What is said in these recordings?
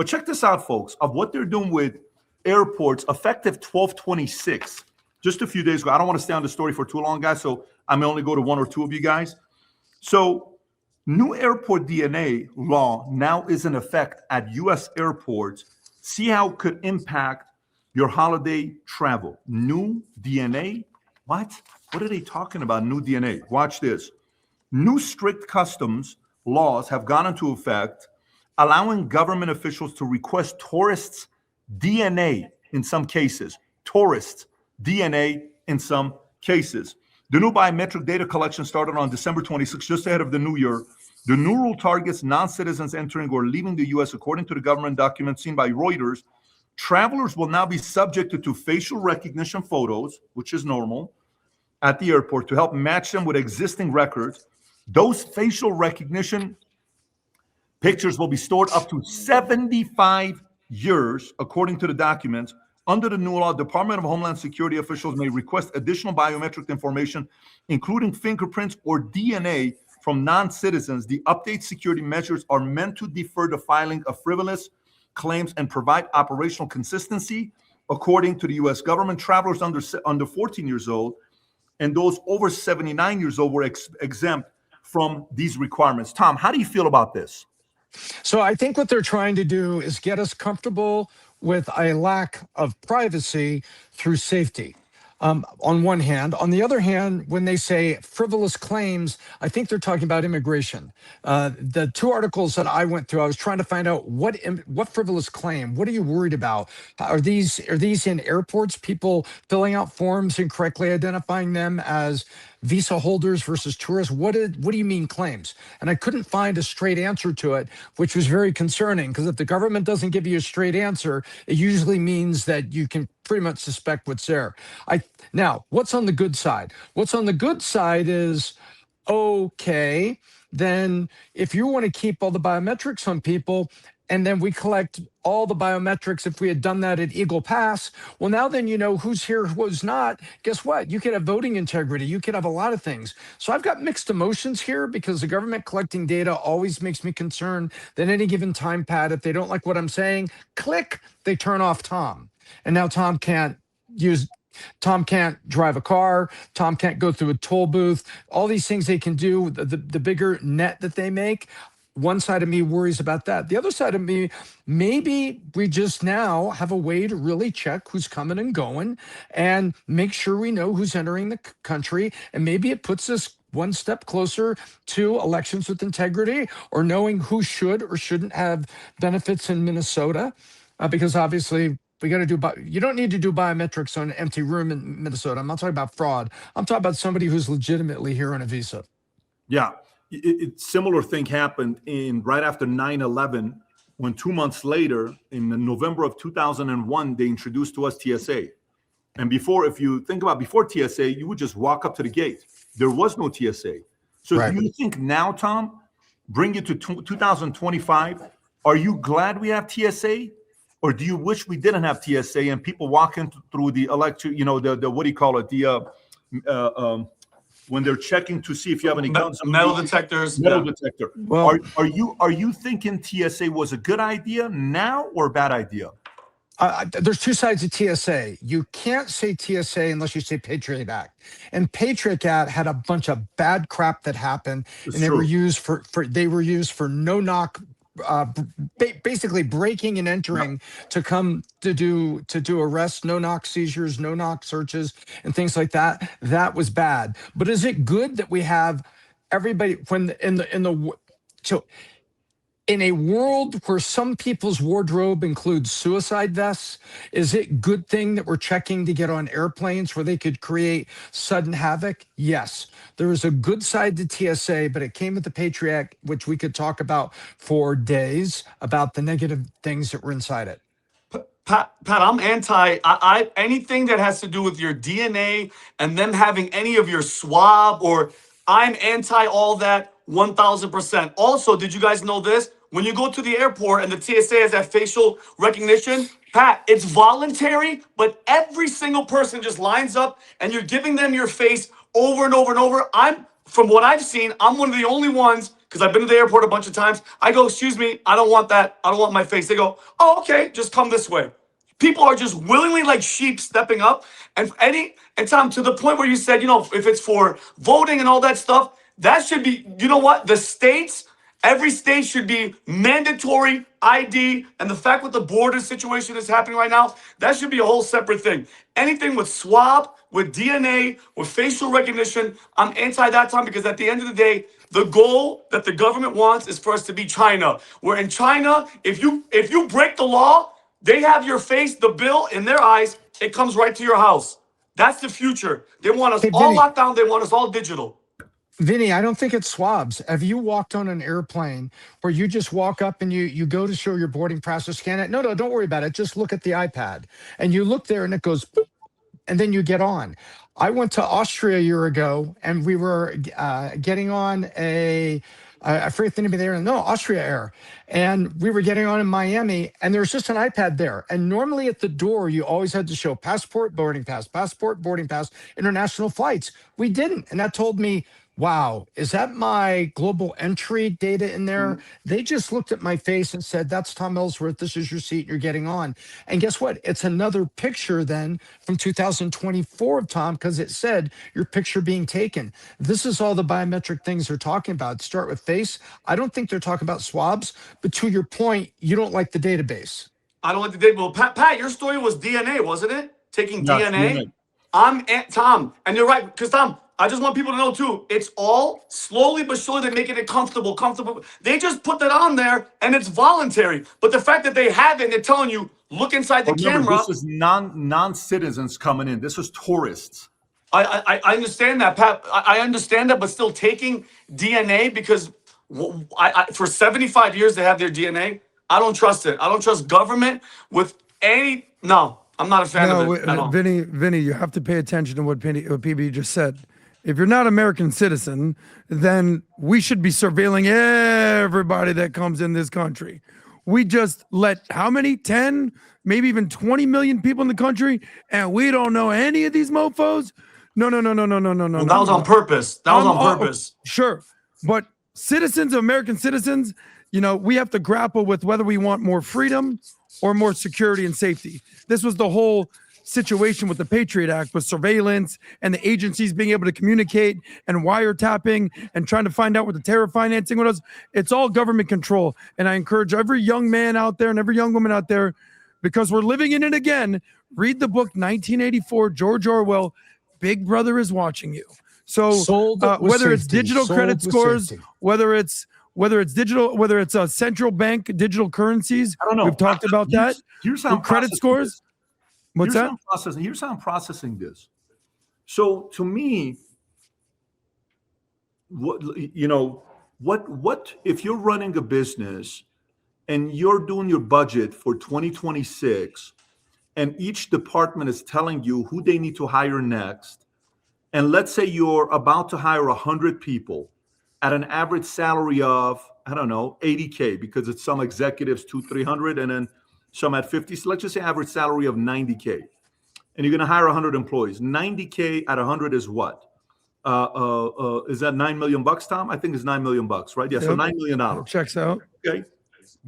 But check this out, folks, of what they're doing with airports effective 12/26, just a few days ago. I don't want to stay on the story for too long, guys, so I may only go to one or two of you guys. So new airport DNA law now is in effect at U.S. airports. See how it could impact your holiday travel. New DNA? What? What are they talking about, new DNA? Watch this. New strict customs laws have gone into effect, allowing government officials to request tourists' DNA in some cases. Tourists' DNA in some cases. The new biometric data collection started on December 26, just ahead of the new year. The new rule targets non-citizens entering or leaving the U.S. According to the government document seen by Reuters. Travelers will now be subjected to facial recognition photos, which is normal, at the airport to help match them with existing records. Those facial recognition pictures will be stored up to 75 years, according to the documents. Under the new law, Department of Homeland Security officials may request additional biometric information, including fingerprints or DNA from non-citizens. The updated security measures are meant to defer the filing of frivolous claims and provide operational consistency. According to the U.S. government, travelers under 14 years old and those over 79 years old were exempt from these requirements. Tom, how do you feel about this? So I think what they're trying to do is get us comfortable with a lack of privacy through safety. On one hand. On the other hand, when they say frivolous claims, I think they're talking about immigration. The two articles that I went through, I was trying to find out what frivolous claim, what are you worried about? Are these in airports, people filling out forms incorrectly identifying them as visa holders versus tourists? What do you mean claims? And I couldn't find a straight answer to it, which was very concerning, because if the government doesn't give you a straight answer, it usually means that you can pretty much suspect what's there. Now, what's on the good side? What's on the good side is, okay, then if you want to keep all the biometrics on people, and then we collect all the biometrics, if we had done that at Eagle Pass, well, now then you know who's here, who's not. Guess what? You could have voting integrity. You could have a lot of things. So I've got mixed emotions here, because the government collecting data always makes me concerned that any given time, Pat, if they don't like what I'm saying, click, they turn off Tom. And now Tom can't drive a car. Tom can't go through a toll booth. All these things they can do, the bigger net that they make. One side of me worries about that. The other side of me, maybe we just now have a way to really check who's coming and going and make sure we know who's entering the country. And maybe it puts us one step closer to elections with integrity, or knowing who should or shouldn't have benefits in Minnesota. Because obviously we got to do, you don't need to do biometrics on an empty room in Minnesota. I'm not talking about fraud. I'm talking about somebody who's legitimately here on a visa. Yeah. Similar thing happened right after 9/11, when 2 months later, in November of 2001, they introduced to us TSA. And before, if you think about before TSA, you would just walk up to the gate. There was no TSA. So right. Do you think now, Tom, bring it to 2025, are you glad we have TSA? Or do you wish we didn't have TSA and people walking through the electric, the what do you call it? When they're checking to see if you have any guns, metal detectors. Metal detector. Well, are you thinking TSA was a good idea now or a bad idea? There's two sides of TSA. You can't say TSA unless you say Patriot Act. And Patriot Act had a bunch of bad crap that happened, and they were used for no knock. Basically breaking and entering to come to do arrests, no knock seizures, no knock searches, and things like that. That was bad. But is it good that we have everybody in a world where some people's wardrobe includes suicide vests? Is it a good thing that we're checking to get on airplanes where they could create sudden havoc? Yes. There is a good side to TSA, but it came with the Patriot Act, which we could talk about for days, about the negative things that were inside it. Pat, I'm anti anything that has to do with your DNA and them having any of your swab, or I'm anti all that 1000%. Also, did you guys know this? When you go to the airport and the TSA has that facial recognition, Pat, it's voluntary, but every single person just lines up and you're giving them your face over and over and over. From what I've seen, I'm one of the only ones because I've been to the airport a bunch of times. I go, excuse me, I don't want that. I don't want my face. They go, oh, okay, just come this way. People are just willingly like sheep stepping up. And Tom, to the point where you said, if it's for voting and all that stuff, that should be, you know what? Every state should be mandatory ID. And the fact with the border situation that's happening right now, that should be a whole separate thing. Anything with swab, with DNA, with facial recognition, I'm anti that, Tom, because at the end of the day, the goal that the government wants is for us to be China. Where in China, if you break the law, they have your face, the bill in their eyes, it comes right to your house. That's the future. They want us all locked down. They want us all digital. Vinny, I don't think it's swabs. Have you walked on an airplane where you just walk up and you go to show your boarding pass or scan it? No, don't worry about it. Just look at the iPad. And you look there and it goes, boop, and then you get on. I went to Austria a year ago and we were getting on I forget the name of the airline. No, Austria Air. And we were getting on in Miami and there was just an iPad there. And normally at the door, you always had to show passport, boarding pass, international flights. We didn't. And that told me, wow, is that my global entry data in there? They just looked at my face and said, that's Tom Ellsworth. This is your seat. You're getting on. And guess what? It's another picture then from 2024 of Tom, because it said your picture being taken. This is all the biometric things they're talking about. Start with face. I don't think they're talking about swabs, but to your point, you don't like the database. I don't like the database. Well, Pat, your story was DNA, wasn't it? Taking DNA. DNA. Tom, and you're right, because Tom, I just want people to know too, it's all slowly but surely they're making it comfortable. They just put that on there and it's voluntary. But the fact that they have it, they're telling you, look inside the camera. This is non-citizens coming in. This is tourists. I understand that, Pat. I understand that, but still taking DNA because for 75 years they have their DNA. I don't trust it. I don't trust government with any. No, I'm not a fan of it at all. Vinny, you have to pay attention to what PBD just said. If you're not an American citizen, then we should be surveilling everybody that comes in this country. We just let how many? 10, maybe even 20 million people in the country, and we don't know any of these mofos? No. Well, that was on purpose. That was on purpose. Sure. But citizens, American citizens, we have to grapple with whether we want more freedom or more security and safety. This was the whole situation with the Patriot Act, with surveillance and the agencies being able to communicate and wiretapping and trying to find out what the terror financing was. It's all government control. And I encourage every young man out there and every young woman out there, because we're living in it again, read the book 1984, George Orwell, Big Brother is watching you. So whether it's digital credit scores, whether it's central bank digital currencies, I don't know. We've talked about that. Here's how credit scores. What's that? Here's how I'm processing this. So to me, what if you're running a business and you're doing your budget for 2026 and each department is telling you who they need to hire next, and let's say you're about to hire 100 people at an average salary of, I don't know, 80K, because it's some executives 200-300 and then some at 50. So let's just say average salary of 90K. And you're going to hire 100 employees. 90K at 100 is what? Is that $9 million, Tom? I think it's $9 million, right? Yeah, so $9 million. Checks out. Okay.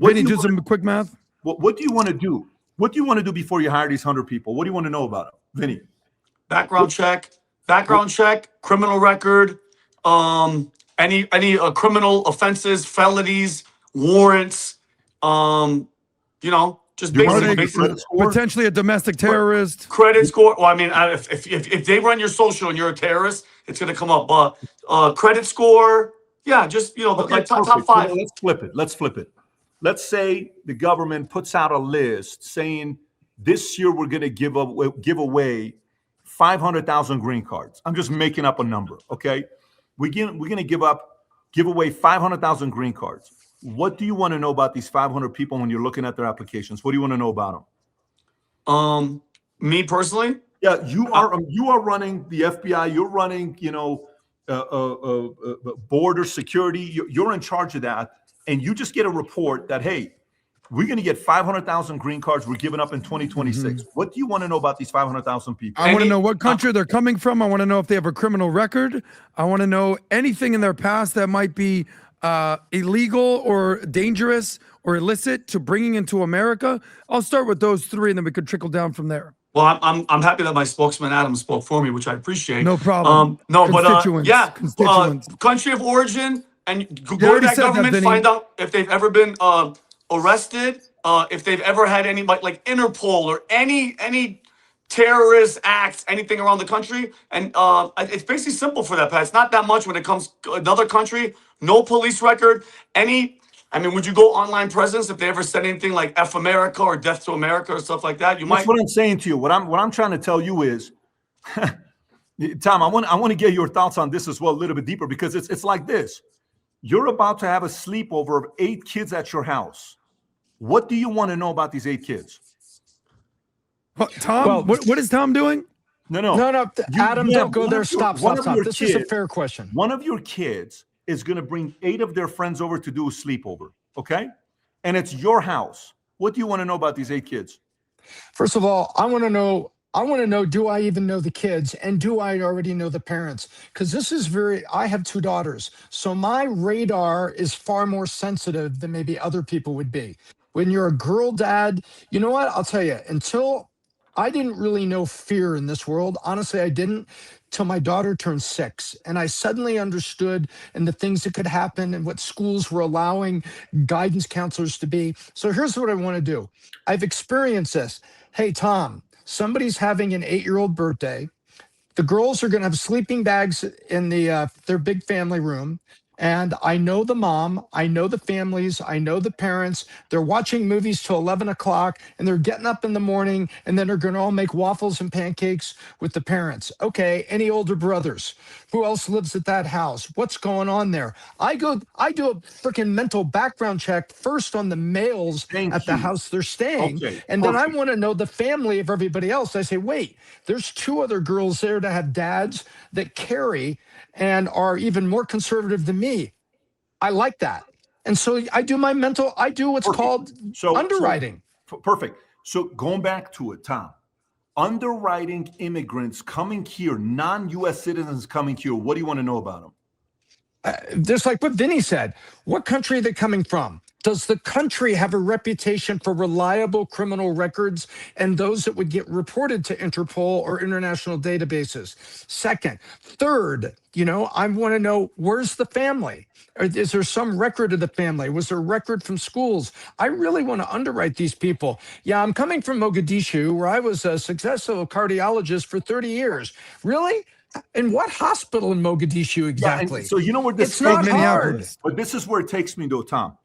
Do some quick math. What do you want to do? What do you want to do before you hire these 100 people? What do you want to know about them, Vinny? Background check, criminal record, any criminal offenses, felonies, warrants, just basically potentially a domestic terrorist. Credit score. Well, I mean, if they run your social and you're a terrorist, it's going to come up. But credit score, yeah, just like top 5. So let's flip it. Let's say the government puts out a list saying this year we're going to give away 500,000 green cards. I'm just making up a number, okay? We're going to give away 500,000 green cards. What do you want to know about these 500 people when you're looking at their applications? What do you want to know about them? Me personally? Yeah, you are running the FBI. You're running, border security. You're in charge of that, and you just get a report that, hey, we're going to get 500,000 green cards we're giving up in 2026. Mm-hmm. What do you want to know about these 500,000 people? I want to know what country they're coming from. I want to know if they have a criminal record. I want to know anything in their past that might be illegal or dangerous or illicit to bringing into America? I'll start with those three, and then we could trickle down from there. Well, I'm happy that my spokesman Adam spoke for me, which I appreciate. No problem. No, but Constituents. country of origin, and go to already that said that, government, Vinny. find out if they've ever been arrested, if they've ever had any like Interpol or any terrorist acts, anything around the country. And it's basically simple for that, Pat. It's not that much when it comes to another country, no police record, would you go online presence if they ever said anything like F America or Death to America or stuff like that? That's what I'm saying to you. What I'm trying to tell you is, Tom, I want to get your thoughts on this as well a little bit deeper, because it's like this. You're about to have a sleepover of 8 kids at your house. What do you want to know about these 8 kids? Tom, Well, what is Tom doing? No, Adam, don't go there. Stop. This is a fair question. One of your kids is going to bring 8 of their friends over to do a sleepover, okay? And it's your house. What do you want to know about these 8 kids? First of all, I want to know, do I even know the kids? And do I already know the parents? Because I have 2 daughters. So my radar is far more sensitive than maybe other people would be. When you're a girl dad, you know what? I'll tell you, until I didn't really know fear in this world. Honestly, I didn't till my daughter turned 6. And I suddenly understood and the things that could happen and what schools were allowing guidance counselors to be. So here's what I want to do. I've experienced this. Hey, Tom, somebody's having an 8-year-old birthday. The girls are going to have sleeping bags in their big family room. And I know the mom, I know the families, I know the parents. They're watching movies till 11 o'clock, and they're getting up in the morning, and then they're going to all make waffles and pancakes with the parents. Okay, any older brothers? Who else lives at that house? What's going on there? I do a freaking mental background check first on the males at the house they're staying. Okay, and then I want to know the family of everybody else. I say, wait, there's 2 other girls there that have dads that carry and are even more conservative than me. I like that. And so I do what's called underwriting. Perfect. So going back to it, Tom, underwriting immigrants coming here, non-U.S. citizens coming here, what do you want to know about them? Just like what Vinny said, what country are they coming from? Does the country have a reputation for reliable criminal records and those that would get reported to Interpol or international databases? Second, third, I want to know, where's the family? Is there some record of the family? Was there a record from schools? I really want to underwrite these people. Yeah, I'm coming from Mogadishu, where I was a successful cardiologist for 30 years. Really? In what hospital in Mogadishu exactly? Yeah, so you know where this it's not hard. But this is where it takes me though, Tom.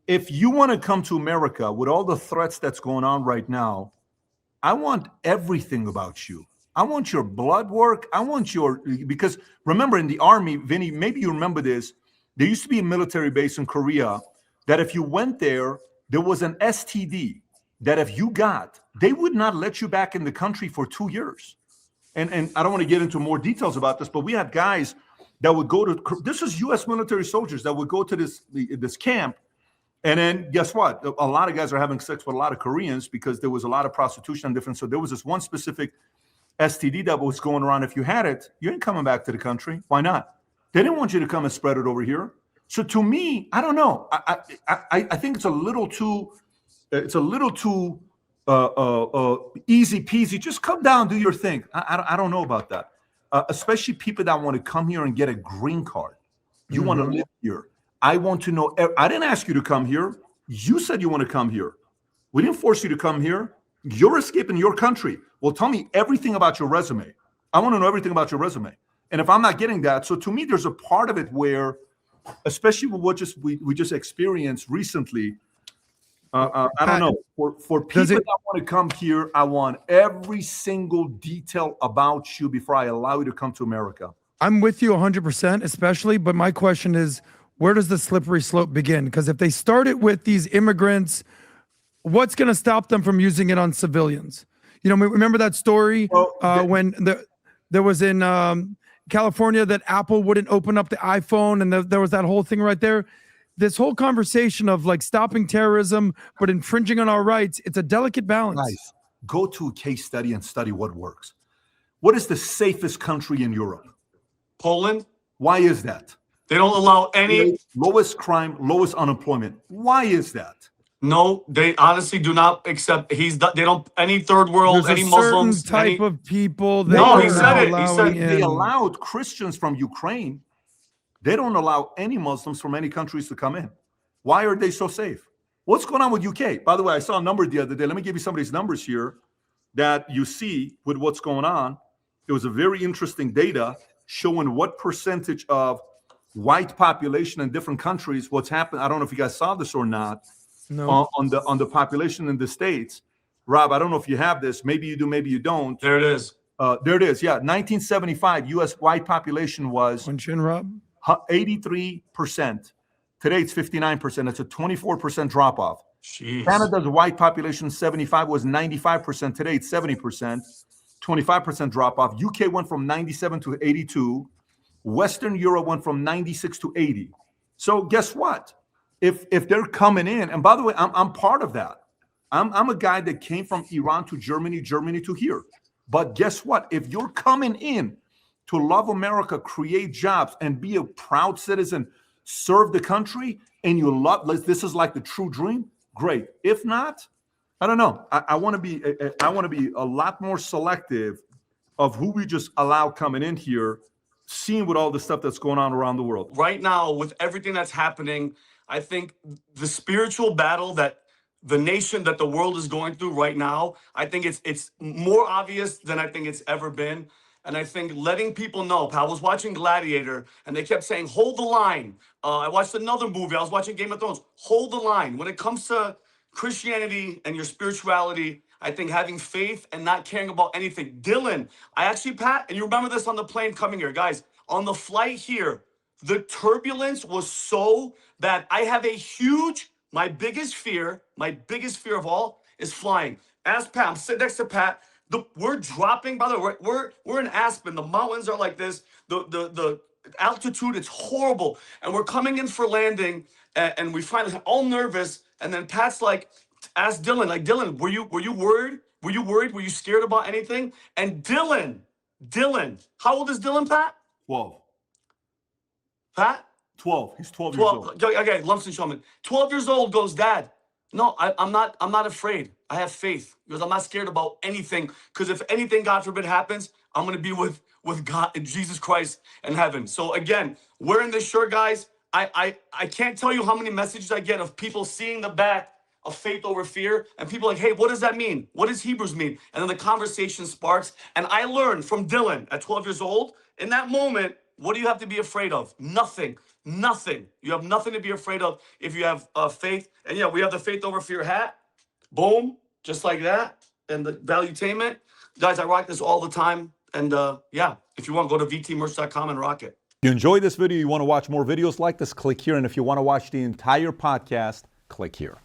If you want to come to America with all the threats that's going on right now, I want everything about you. I want your blood work. Because remember in the Army, Vinny, maybe you remember this, there used to be a military base in Korea that if you went there was an STD that if you got, they would not let you back in the country for 2 years. And I don't want to get into more details about this, but we had guys that would go to, this is U.S. military soldiers that would go to this camp. And then guess what? A lot of guys are having sex with a lot of Koreans because there was a lot of prostitution and different. So there was this one specific STD that was going around. If you had it, you ain't coming back to the country. Why not? They didn't want you to come and spread it over here. So to me, I don't know. I think it's a little too easy peasy. Just come down, do your thing. I don't know about that. Especially people that want to come here and get a green card. You want to live here. I want to know. I didn't ask you to come here. You said you want to come here. We didn't force you to come here. You're escaping your country. Well, tell me everything about your resume. I want to know everything about your resume. And if I'm not getting that, so to me, there's a part of it where, especially with what we just experienced recently, I don't know. For people that want to come here, I want every single detail about you before I allow you to come to America. I'm with you 100%, especially. But my question is, where does the slippery slope begin? Because if they start it with these immigrants, what's going to stop them from using it on civilians? Remember that story when there was in California that Apple wouldn't open up the iPhone, and there was that whole thing right there. This whole conversation of like stopping terrorism but infringing on our rights, it's a delicate balance. Nice. Go to a case study and study what works. What is the safest country in Europe? Poland. Why is that? They don't allow any. Lowest crime, lowest unemployment. Why is that? No, they honestly do not accept. They don't any third world, There's any a Muslims, certain type any, of people. No, he are said not it. He allowing said They in. allowed Christians from Ukraine. They don't allow any Muslims from any countries to come in. Why are they so safe? What's going on with UK? By the way, I saw a number the other day. Let me give you some of these numbers here that you see with what's going on. It was a very interesting data showing what percentage of white population in different countries, what's happened. I don't know if you guys saw this or not. No. On the population in the States. Rob, I don't know if you have this. Maybe you do, maybe you don't. There it is. There it is. Yeah, 1975 U.S. white population was On chin, Rob. 83%. Today it's 59%. It's a 24% drop off. Jeez. Canada's white population 75 was 95%. Today it's 70%. 25% drop off. UK went from 97 to 82. Western Europe went from 96 to 80. So guess what? If they're coming in, and by the way, I'm part of that. I'm a guy that came from Iran to Germany, Germany to here. But guess what? If you're coming in to love America, create jobs, and be a proud citizen, serve the country, and you love this is like the true dream, great. If not, I don't know. I want to be a lot more selective of who we just allow coming in here, seeing with all the stuff that's going on around the world. Right now, with everything that's happening, I think the spiritual battle that the nation, that the world is going through right now, I think it's more obvious than I think it's ever been. And I think letting people know, I was watching Gladiator and they kept saying, hold the line. I watched another movie. I was watching Game of Thrones. Hold the line. When it comes to Christianity and your spirituality, I think having faith and not caring about anything. Dylan, I actually, Pat, and you remember this on the plane coming here, guys, on the flight here, the turbulence was so bad. I have a huge, my biggest fear of all is flying. Ask Pat, I'm sitting next to Pat. We're dropping, by the way, we're in Aspen. The mountains are like this. The altitude, it's horrible. And we're coming in for landing, and we finally all nervous. And then Pat's like, ask Dylan, like, Dylan, were you worried? Were you worried? Were you scared about anything? And Dylan, how old is Dylan, Pat? 12. Pat? 12. He's 12 years old. Okay, Lumsden Showman. 12 years old goes, Dad, no, I'm not afraid. I have faith because I'm not scared about anything. Because if anything, God forbid, happens, I'm going to be with God and Jesus Christ in heaven. So again, wearing this shirt, guys, I can't tell you how many messages I get of people seeing the back of faith over fear. And people are like, hey, what does that mean? What does Hebrews mean? And then the conversation sparks. And I learned from Dylan at 12 years old, in that moment, what do you have to be afraid of? Nothing. You have nothing to be afraid of if you have faith. And yeah, we have the faith over fear hat. Boom, just like that. And the Valuetainment. Guys, I rock this all the time. And yeah, if you want, go to vtmerch.com and rock it. If you enjoyed this video, you want to watch more videos like this, click here. And if you want to watch the entire podcast, click here.